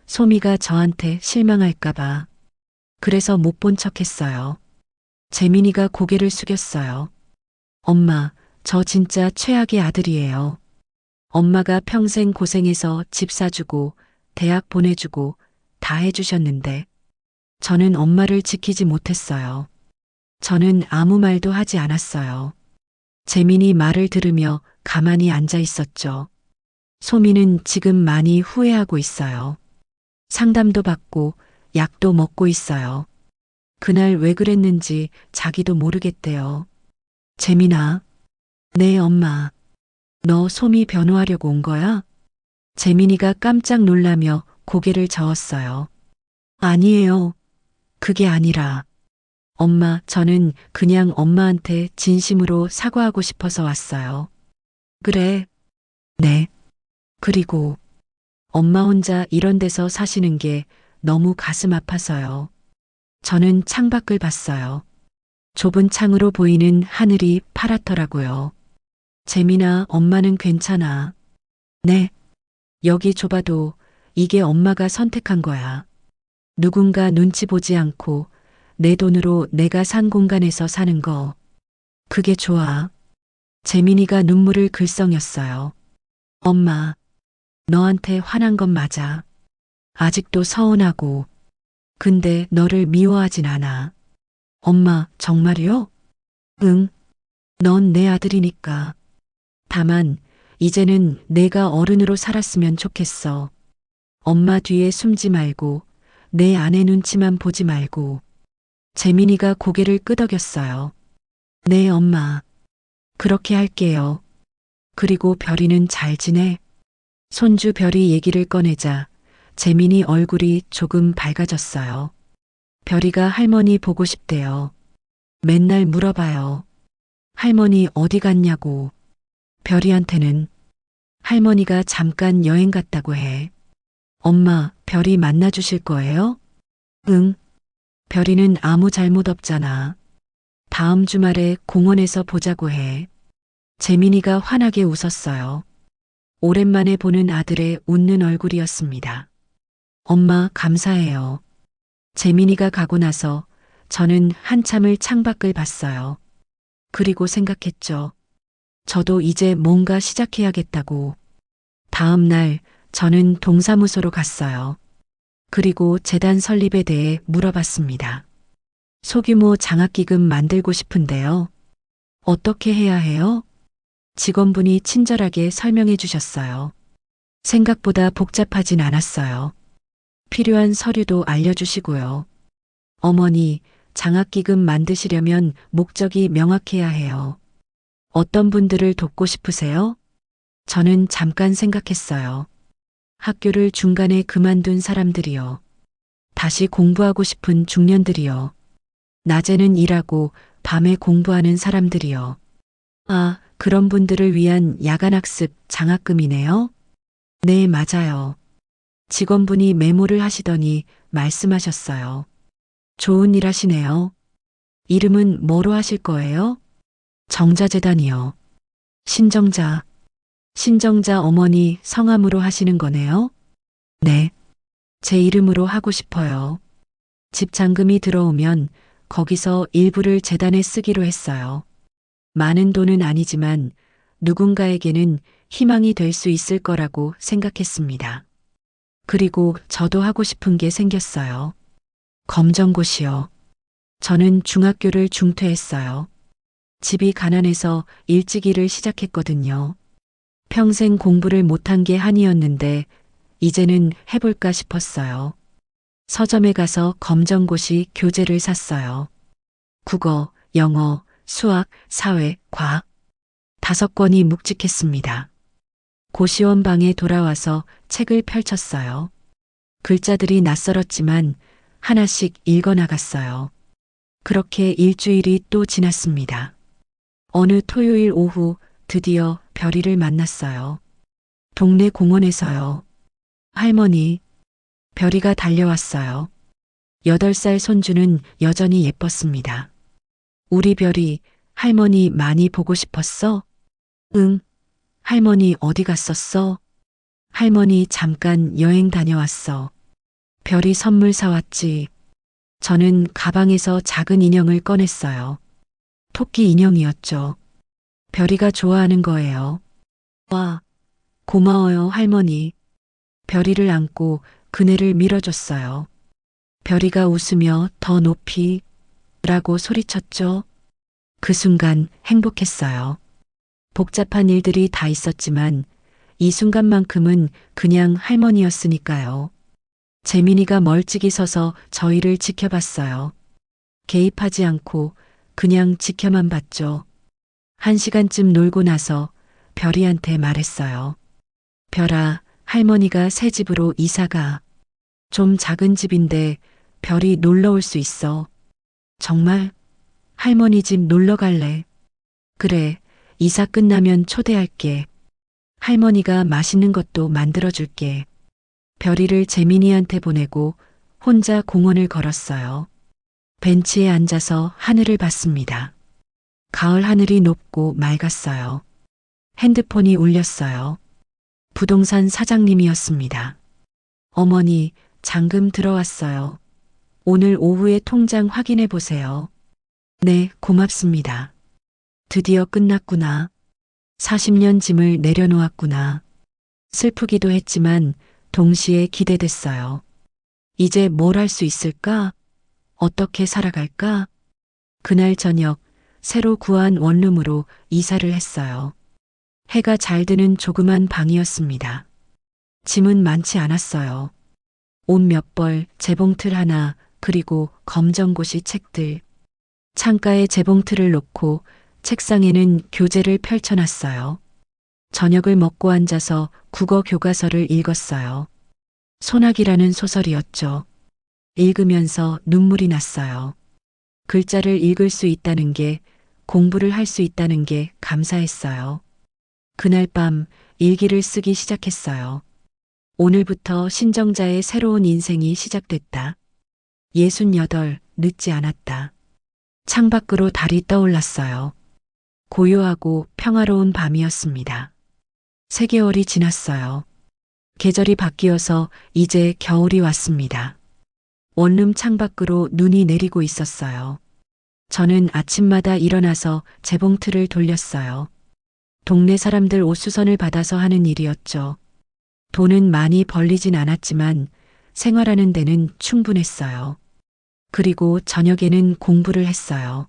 소미가 저한테 실망할까봐. 그래서 못 본 척했어요. 재민이가 고개를 숙였어요. 엄마, 저 진짜 최악의 아들이에요. 엄마가 평생 고생해서 집 사주고, 대학 보내주고, 다 해주셨는데, 저는 엄마를 지키지 못했어요. 저는 아무 말도 하지 않았어요. 재민이 말을 들으며 가만히 앉아 있었죠. 소미는 지금 많이 후회하고 있어요. 상담도 받고 약도 먹고 있어요. 그날 왜 그랬는지 자기도 모르겠대요. 재민아. 네, 엄마. 너 소미 변호하려고 온 거야? 재민이가 깜짝 놀라며 고개를 저었어요. 아니에요. 그게 아니라. 엄마, 저는 그냥 엄마한테 진심으로 사과하고 싶어서 왔어요. 그래. 네. 그리고 엄마 혼자 이런 데서 사시는 게 너무 가슴 아파서요. 저는 창밖을 봤어요. 좁은 창으로 보이는 하늘이 파랗더라고요. 재민아, 엄마는 괜찮아. 네. 여기 좁아도 이게 엄마가 선택한 거야. 누군가 눈치 보지 않고 내 돈으로 내가 산 공간에서 사는 거. 그게 좋아. 재민이가 눈물을 글썽였어요. 엄마, 너한테 화난 건 맞아. 아직도 서운하고. 근데 너를 미워하진 않아. 엄마, 정말이요? 응. 넌 내 아들이니까. 다만, 이제는 내가 어른으로 살았으면 좋겠어. 엄마 뒤에 숨지 말고, 내 아내 눈치만 보지 말고. 재민이가 고개를 끄덕였어요. 네, 엄마. 그렇게 할게요. 그리고 별이는 잘 지내? 손주 별이 얘기를 꺼내자 재민이 얼굴이 조금 밝아졌어요. 별이가 할머니 보고 싶대요. 맨날 물어봐요. 할머니 어디 갔냐고. 별이한테는 할머니가 잠깐 여행 갔다고 해. 엄마, 별이 만나주실 거예요? 응. 별이는 아무 잘못 없잖아. 다음 주말에 공원에서 보자고 해. 재민이가 환하게 웃었어요. 오랜만에 보는 아들의 웃는 얼굴이었습니다. 엄마, 감사해요. 재민이가 가고 나서 저는 한참을 창밖을 봤어요. 그리고 생각했죠. 저도 이제 뭔가 시작해야겠다고. 다음 날 저는 동사무소로 갔어요. 그리고 재단 설립에 대해 물어봤습니다. 소규모 장학기금 만들고 싶은데요. 어떻게 해야 해요? 직원분이 친절하게 설명해 주셨어요. 생각보다 복잡하진 않았어요. 필요한 서류도 알려주시고요. 어머니, 장학기금 만드시려면 목적이 명확해야 해요. 어떤 분들을 돕고 싶으세요? 저는 잠깐 생각했어요. 학교를 중간에 그만둔 사람들이요. 다시 공부하고 싶은 중년들이요. 낮에는 일하고 밤에 공부하는 사람들이요. 아, 그런 분들을 위한 야간학습 장학금이네요? 네, 맞아요. 직원분이 메모를 하시더니 말씀하셨어요. 좋은 일 하시네요. 이름은 뭐로 하실 거예요? 정자재단이요. 신정자. 신정자 어머니 성함으로 하시는 거네요? 네. 제 이름으로 하고 싶어요. 집 잔금이 들어오면 거기서 일부를 재단에 쓰기로 했어요. 많은 돈은 아니지만 누군가에게는 희망이 될 수 있을 거라고 생각했습니다. 그리고 저도 하고 싶은 게 생겼어요. 검정고시요. 저는 중학교를 중퇴했어요. 집이 가난해서 일찍 일을 시작했거든요. 평생 공부를 못한 게 한이었는데 이제는 해볼까 싶었어요. 서점에 가서 검정고시 교재를 샀어요. 국어, 영어, 수학, 사회, 과학. 5권이 묵직했습니다. 고시원 방에 돌아와서 책을 펼쳤어요. 글자들이 낯설었지만 하나씩 읽어나갔어요. 그렇게 일주일이 또 지났습니다. 어느 토요일 오후 드디어 별이를 만났어요. 동네 공원에서요. 할머니, 별이가 달려왔어요. 8살 손주는 여전히 예뻤습니다. 우리 별이 할머니 많이 보고 싶었어? 응. 할머니 어디 갔었어? 할머니 잠깐 여행 다녀왔어. 별이 선물 사왔지. 저는 가방에서 작은 인형을 꺼냈어요. 토끼 인형이었죠. 별이가 좋아하는 거예요. 와, 고마워요, 할머니. 별이를 안고 그네를 밀어줬어요. 별이가 웃으며 더 높이 라고 소리쳤죠. 그 순간 행복했어요. 복잡한 일들이 다 있었지만 이 순간만큼은 그냥 할머니였으니까요. 재민이가 멀찍이 서서 저희를 지켜봤어요. 개입하지 않고 그냥 지켜만 봤죠. 1시간쯤 놀고 나서 별이한테 말했어요. 별아, 할머니가 새 집으로 이사가. 좀 작은 집인데 별이 놀러 올 수 있어. 정말? 할머니 집 놀러 갈래? 그래, 이사 끝나면 초대할게. 할머니가 맛있는 것도 만들어줄게. 별이를 재민이한테 보내고 혼자 공원을 걸었어요. 벤치에 앉아서 하늘을 봤습니다. 가을 하늘이 높고 맑았어요. 핸드폰이 울렸어요. 부동산 사장님이었습니다. 어머니, 잔금 들어왔어요. 오늘 오후에 통장 확인해 보세요. 네, 고맙습니다. 드디어 끝났구나. 40년 짐을 내려놓았구나. 슬프기도 했지만 동시에 기대됐어요. 이제 뭘 할 수 있을까? 어떻게 살아갈까? 그날 저녁 새로 구한 원룸으로 이사를 했어요. 해가 잘 드는 조그만 방이었습니다. 짐은 많지 않았어요. 옷 몇 벌, 재봉틀 하나, 그리고 검정고시 책들. 창가에 재봉틀을 놓고 책상에는 교재를 펼쳐놨어요. 저녁을 먹고 앉아서 국어 교과서를 읽었어요. 소나기라는 소설이었죠. 읽으면서 눈물이 났어요. 글자를 읽을 수 있다는 게, 공부를 할 수 있다는 게 감사했어요. 그날 밤 일기를 쓰기 시작했어요. 오늘부터 신정자의 새로운 인생이 시작됐다. 68, 늦지 않았다. 창밖으로 달이 떠올랐어요. 고요하고 평화로운 밤이었습니다. 3개월이 지났어요. 계절이 바뀌어서 이제 겨울이 왔습니다. 원룸 창밖으로 눈이 내리고 있었어요. 저는 아침마다 일어나서 재봉틀을 돌렸어요. 동네 사람들 옷수선을 받아서 하는 일이었죠. 돈은 많이 벌리진 않았지만 생활하는 데는 충분했어요. 그리고 저녁에는 공부를 했어요.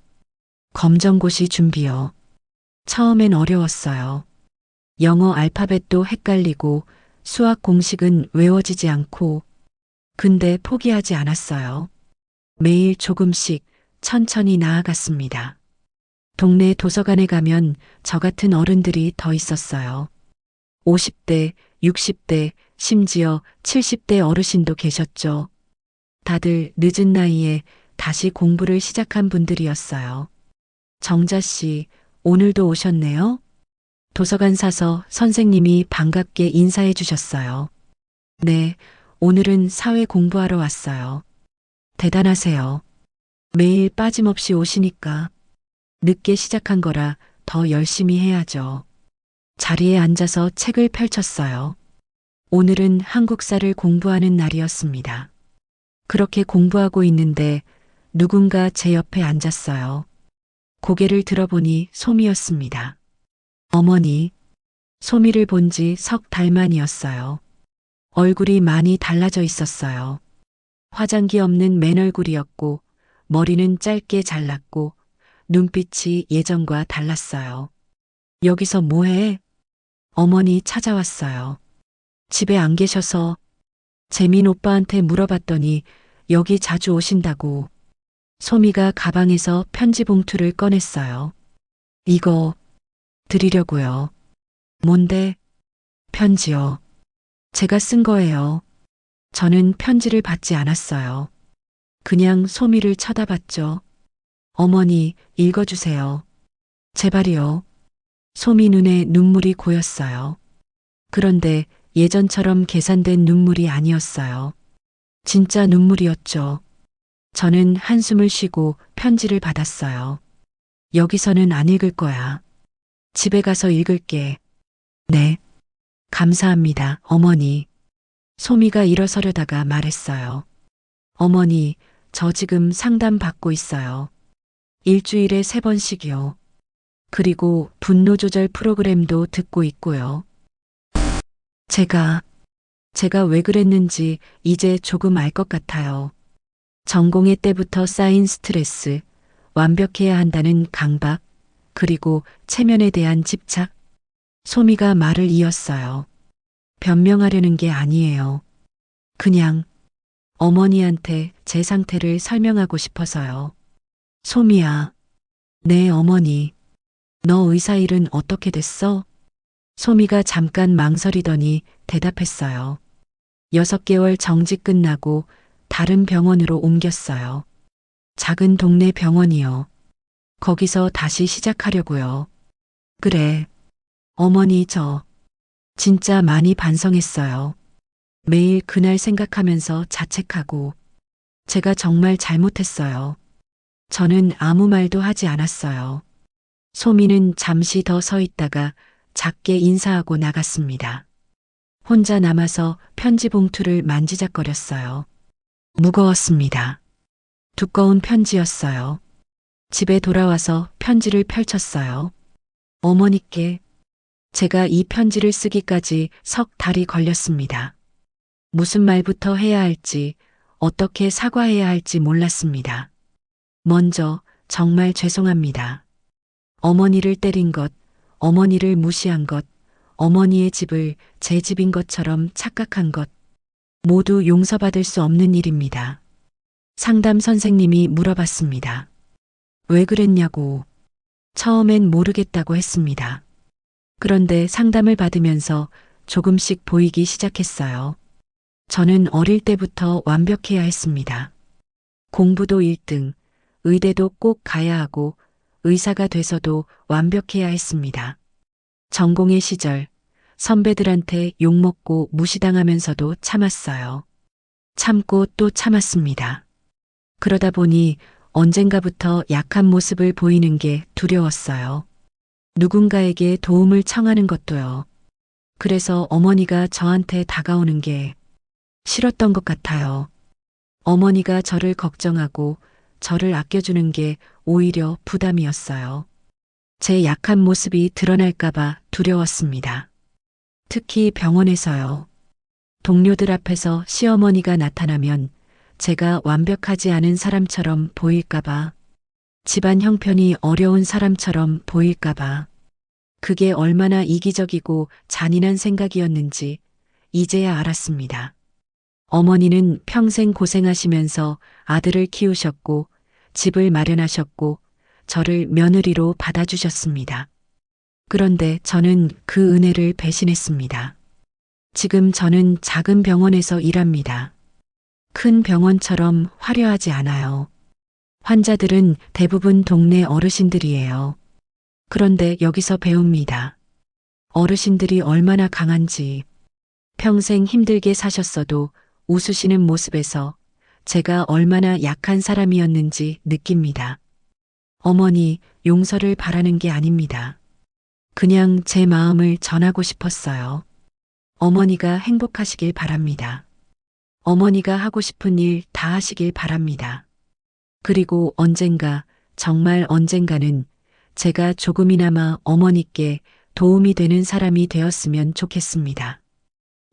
검정고시 준비요. 처음엔 어려웠어요. 영어 알파벳도 헷갈리고 수학 공식은 외워지지 않고, 근데 포기하지 않았어요. 매일 조금씩 천천히 나아갔습니다. 동네 도서관에 가면 저 같은 어른들이 더 있었어요. 50대, 60대, 심지어 70대 어르신도 계셨죠. 다들 늦은 나이에 다시 공부를 시작한 분들이었어요. 정자 씨, 오늘도 오셨네요? 도서관 사서 선생님이 반갑게 인사해 주셨어요. 네, 오늘은 사회 공부하러 왔어요. 대단하세요. 매일 빠짐없이 오시니까. 늦게 시작한 거라 더 열심히 해야죠. 자리에 앉아서 책을 펼쳤어요. 오늘은 한국사를 공부하는 날이었습니다. 그렇게 공부하고 있는데 누군가 제 옆에 앉았어요. 고개를 들어보니 소미였습니다. 어머니, 소미를 본 지 석 달 만이었어요. 얼굴이 많이 달라져 있었어요. 화장기 없는 맨얼굴이었고 머리는 짧게 잘랐고 눈빛이 예전과 달랐어요. 여기서 뭐해? 어머니 찾아왔어요. 집에 안 계셔서 재민 오빠한테 물어봤더니 여기 자주 오신다고. 소미가 가방에서 편지 봉투를 꺼냈어요. 이거 드리려고요. 뭔데? 편지요. 제가 쓴 거예요. 저는 편지를 받지 않았어요. 그냥 소미를 쳐다봤죠. 어머니, 읽어주세요. 제발이요. 소미 눈에 눈물이 고였어요. 그런데 예전처럼 계산된 눈물이 아니었어요. 진짜 눈물이었죠. 저는 한숨을 쉬고 편지를 받았어요. 여기서는 안 읽을 거야. 집에 가서 읽을게. 네. 감사합니다, 어머니. 소미가 일어서려다가 말했어요. 어머니, 저 지금 상담 받고 있어요. 일주일에 3번씩이요. 그리고 분노 조절 프로그램도 듣고 있고요. 제가 왜 그랬는지 이제 조금 알 것 같아요. 전공의 때부터 쌓인 스트레스, 완벽해야 한다는 강박, 그리고 체면에 대한 집착. 소미가 말을 이었어요. 변명하려는 게 아니에요. 그냥 어머니한테 제 상태를 설명하고 싶어서요. 소미야. 네, 어머니. 너 의사 일은 어떻게 됐어? 소미가 잠깐 망설이더니 대답했어요. 6개월 정직 끝나고 다른 병원으로 옮겼어요. 작은 동네 병원이요. 거기서 다시 시작하려고요. 그래. 어머니, 저 진짜 많이 반성했어요. 매일 그날 생각하면서 자책하고, 제가 정말 잘못했어요. 저는 아무 말도 하지 않았어요. 소미는 잠시 더 서 있다가 작게 인사하고 나갔습니다. 혼자 남아서 편지 봉투를 만지작거렸어요. 무거웠습니다. 두꺼운 편지였어요. 집에 돌아와서 편지를 펼쳤어요. 어머니께. 제가 이 편지를 쓰기까지 석 달이 걸렸습니다. 무슨 말부터 해야 할지, 어떻게 사과해야 할지 몰랐습니다. 먼저 정말 죄송합니다. 어머니를 때린 것, 어머니를 무시한 것, 어머니의 집을 제 집인 것처럼 착각한 것, 모두 용서받을 수 없는 일입니다. 상담 선생님이 물어봤습니다. 왜 그랬냐고. 처음엔 모르겠다고 했습니다. 그런데 상담을 받으면서 조금씩 보이기 시작했어요. 저는 어릴 때부터 완벽해야 했습니다. 공부도 1등, 의대도 꼭 가야 하고 의사가 돼서도 완벽해야 했습니다. 전공의 시절 선배들한테 욕먹고 무시당하면서도 참았어요. 참고 또 참았습니다. 그러다 보니 언젠가부터 약한 모습을 보이는 게 두려웠어요. 누군가에게 도움을 청하는 것도요. 그래서 어머니가 저한테 다가오는 게 싫었던 것 같아요. 어머니가 저를 걱정하고 저를 아껴주는 게 오히려 부담이었어요. 제 약한 모습이 드러날까봐 두려웠습니다. 특히 병원에서요. 동료들 앞에서 시어머니가 나타나면 제가 완벽하지 않은 사람처럼 보일까봐, 집안 형편이 어려운 사람처럼 보일까봐, 그게 얼마나 이기적이고 잔인한 생각이었는지 이제야 알았습니다. 어머니는 평생 고생하시면서 아들을 키우셨고, 집을 마련하셨고, 저를 며느리로 받아주셨습니다. 그런데 저는 그 은혜를 배신했습니다. 지금 저는 작은 병원에서 일합니다. 큰 병원처럼 화려하지 않아요. 환자들은 대부분 동네 어르신들이에요. 그런데 여기서 배웁니다. 어르신들이 얼마나 강한지, 평생 힘들게 사셨어도 웃으시는 모습에서 제가 얼마나 약한 사람이었는지 느낍니다. 어머니, 용서를 바라는 게 아닙니다. 그냥 제 마음을 전하고 싶었어요. 어머니가 행복하시길 바랍니다. 어머니가 하고 싶은 일 다 하시길 바랍니다. 그리고 언젠가, 정말 언젠가는 제가 조금이나마 어머니께 도움이 되는 사람이 되었으면 좋겠습니다.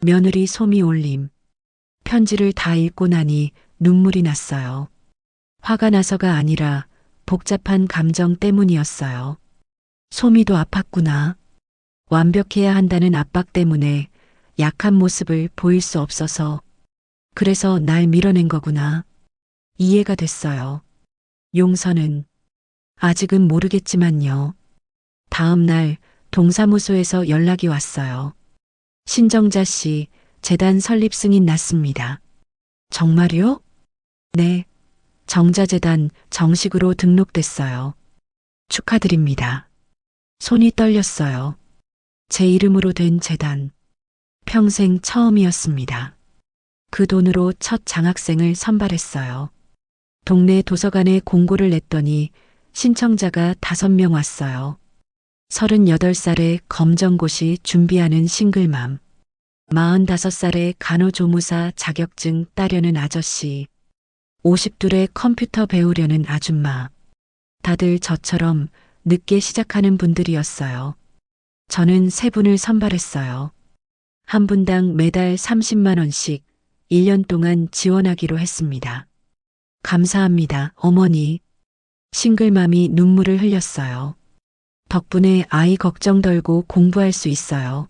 며느리 소미 올림. 편지를 다 읽고 나니 눈물이 났어요. 화가 나서가 아니라 복잡한 감정 때문이었어요. 소미도 아팠구나. 완벽해야 한다는 압박 때문에 약한 모습을 보일 수 없어서 그래서 날 밀어낸 거구나. 이해가 됐어요. 용서는 아직은 모르겠지만요. 다음 날 동사무소에서 연락이 왔어요. 신정자 씨, 재단 설립 승인 났습니다. 정말요? 네. 정자재단 정식으로 등록됐어요. 축하드립니다. 손이 떨렸어요. 제 이름으로 된 재단. 평생 처음이었습니다. 그 돈으로 첫 장학생을 선발했어요. 동네 도서관에 공고를 냈더니 신청자가 5명 왔어요. 38살의 검정고시 준비하는 싱글맘, 45살의 간호조무사 자격증 따려는 아저씨, 50둘의 컴퓨터 배우려는 아줌마. 다들 저처럼 늦게 시작하는 분들이었어요. 저는 3분을 선발했어요. 한 분당 매달 30만 원씩 1년 동안 지원하기로 했습니다. 감사합니다, 어머니. 싱글맘이 눈물을 흘렸어요. 덕분에 아이 걱정 덜고 공부할 수 있어요.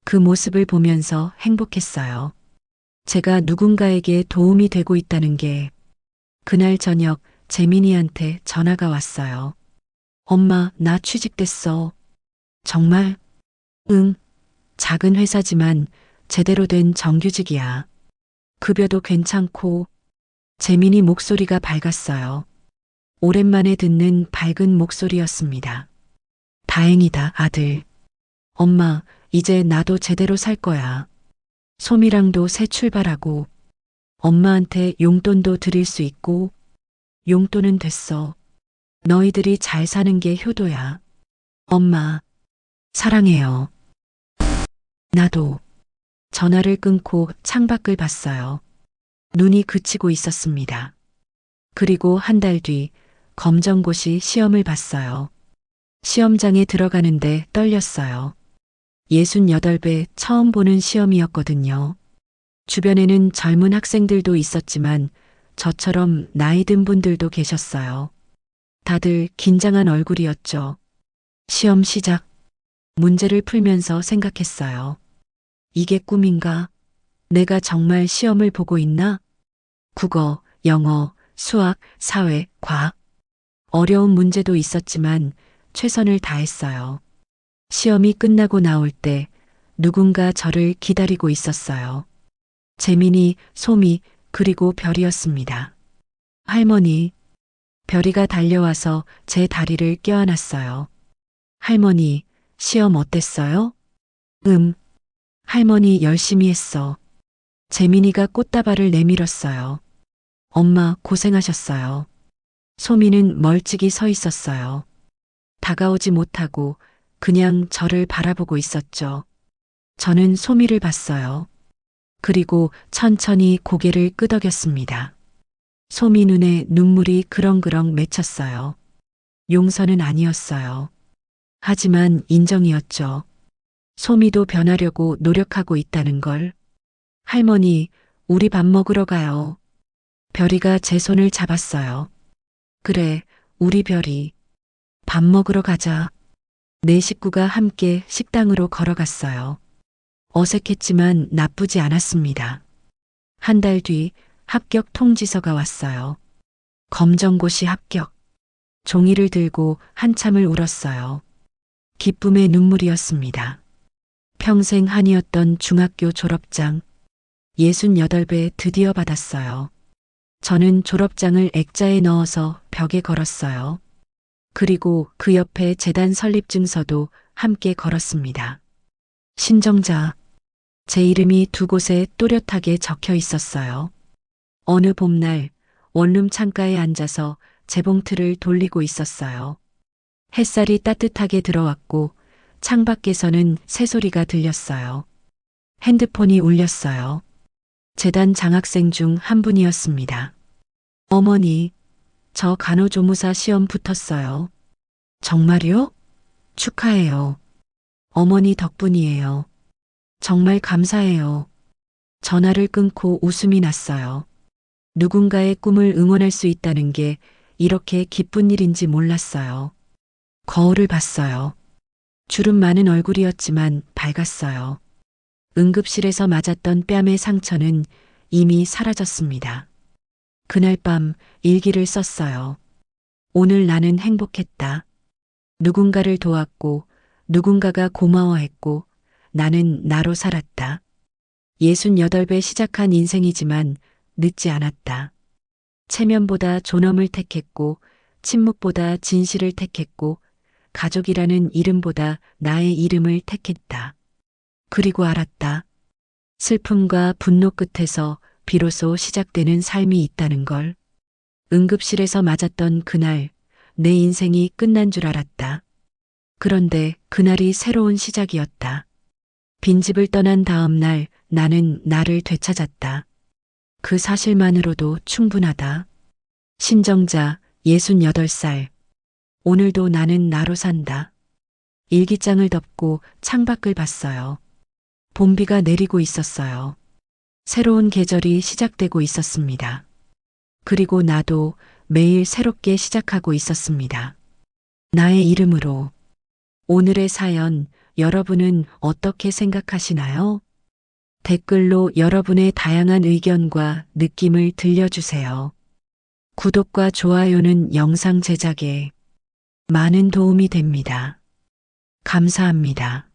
그 모습을 보면서 행복했어요. 제가 누군가에게 도움이 되고 있다는 게. 그날 저녁 재민이한테 전화가 왔어요. 엄마, 나 취직됐어. 정말? 응. 작은 회사지만 제대로 된 정규직이야. 급여도 괜찮고. 재민이 목소리가 밝았어요. 오랜만에 듣는 밝은 목소리였습니다. 다행이다, 아들. 엄마, 이제 나도 제대로 살 거야. 소미랑도 새 출발하고 엄마한테 용돈도 드릴 수 있고. 용돈은 됐어. 너희들이 잘 사는 게 효도야. 엄마, 사랑해요. 나도. 전화를 끊고 창밖을 봤어요. 눈이 그치고 있었습니다. 그리고 한 달 뒤 검정고시 시험을 봤어요. 시험장에 들어가는데 떨렸어요. 68배 처음 보는 시험이었거든요. 주변에는 젊은 학생들도 있었지만 저처럼 나이 든 분들도 계셨어요. 다들 긴장한 얼굴이었죠. 시험 시작. 문제를 풀면서 생각했어요. 이게 꿈인가? 내가 정말 시험을 보고 있나? 국어, 영어, 수학, 사회, 과학. 어려운 문제도 있었지만 최선을 다했어요. 시험이 끝나고 나올 때 누군가 저를 기다리고 있었어요. 재민이, 소미, 그리고 별이었습니다. 할머니, 별이가 달려와서 제 다리를 껴안았어요. 할머니, 시험 어땠어요? 할머니 열심히 했어. 재민이가 꽃다발을 내밀었어요. 엄마 고생하셨어요. 소미는 멀찍이 서 있었어요. 다가오지 못하고 그냥 저를 바라보고 있었죠. 저는 소미를 봤어요. 그리고 천천히 고개를 끄덕였습니다. 소미 눈에 눈물이 그렁그렁 맺혔어요. 용서는 아니었어요. 하지만 인정이었죠. 소미도 변하려고 노력하고 있다는 걸. 할머니, 우리 밥 먹으러 가요. 별이가 제 손을 잡았어요. 그래, 우리 별이. 밥 먹으러 가자. 네 식구가 함께 식당으로 걸어갔어요. 어색했지만 나쁘지 않았습니다. 한 달 뒤 합격 통지서가 왔어요. 검정고시 합격. 종이를 들고 한참을 울었어요. 기쁨의 눈물이었습니다. 평생 한이었던 중학교 졸업장. 68배 드디어 받았어요. 저는 졸업장을 액자에 넣어서 벽에 걸었어요. 그리고 그 옆에 재단 설립 증서도 함께 걸었습니다. 신정자. 제 이름이 두 곳에 또렷하게 적혀 있었어요. 어느 봄날 원룸 창가에 앉아서 재봉틀을 돌리고 있었어요. 햇살이 따뜻하게 들어왔고 창밖에서는 새소리가 들렸어요. 핸드폰이 울렸어요. 재단 장학생 중 한 분이었습니다. 어머니, 저 간호조무사 시험 붙었어요. 정말요? 축하해요. 어머니 덕분이에요. 정말 감사해요. 전화를 끊고 웃음이 났어요. 누군가의 꿈을 응원할 수 있다는 게 이렇게 기쁜 일인지 몰랐어요. 거울을 봤어요. 주름 많은 얼굴이었지만 밝았어요. 응급실에서 맞았던 뺨의 상처는 이미 사라졌습니다. 그날 밤 일기를 썼어요. 오늘 나는 행복했다. 누군가를 도왔고 누군가가 고마워했고 나는 나로 살았다. 68배 시작한 인생이지만 늦지 않았다. 체면보다 존엄을 택했고 침묵보다 진실을 택했고 가족이라는 이름보다 나의 이름을 택했다. 그리고 알았다. 슬픔과 분노 끝에서 비로소 시작되는 삶이 있다는 걸. 응급실에서 맞았던 그날 내 인생이 끝난 줄 알았다. 그런데 그날이 새로운 시작이었다. 빈집을 떠난 다음 날 나는 나를 되찾았다. 그 사실만으로도 충분하다. 신정자 68살. 오늘도 나는 나로 산다. 일기장을 덮고 창밖을 봤어요. 봄비가 내리고 있었어요. 새로운 계절이 시작되고 있었습니다. 그리고 나도 매일 새롭게 시작하고 있었습니다. 나의 이름으로. 오늘의 사연, 여러분은 어떻게 생각하시나요? 댓글로 여러분의 다양한 의견과 느낌을 들려주세요. 구독과 좋아요는 영상 제작에 많은 도움이 됩니다. 감사합니다.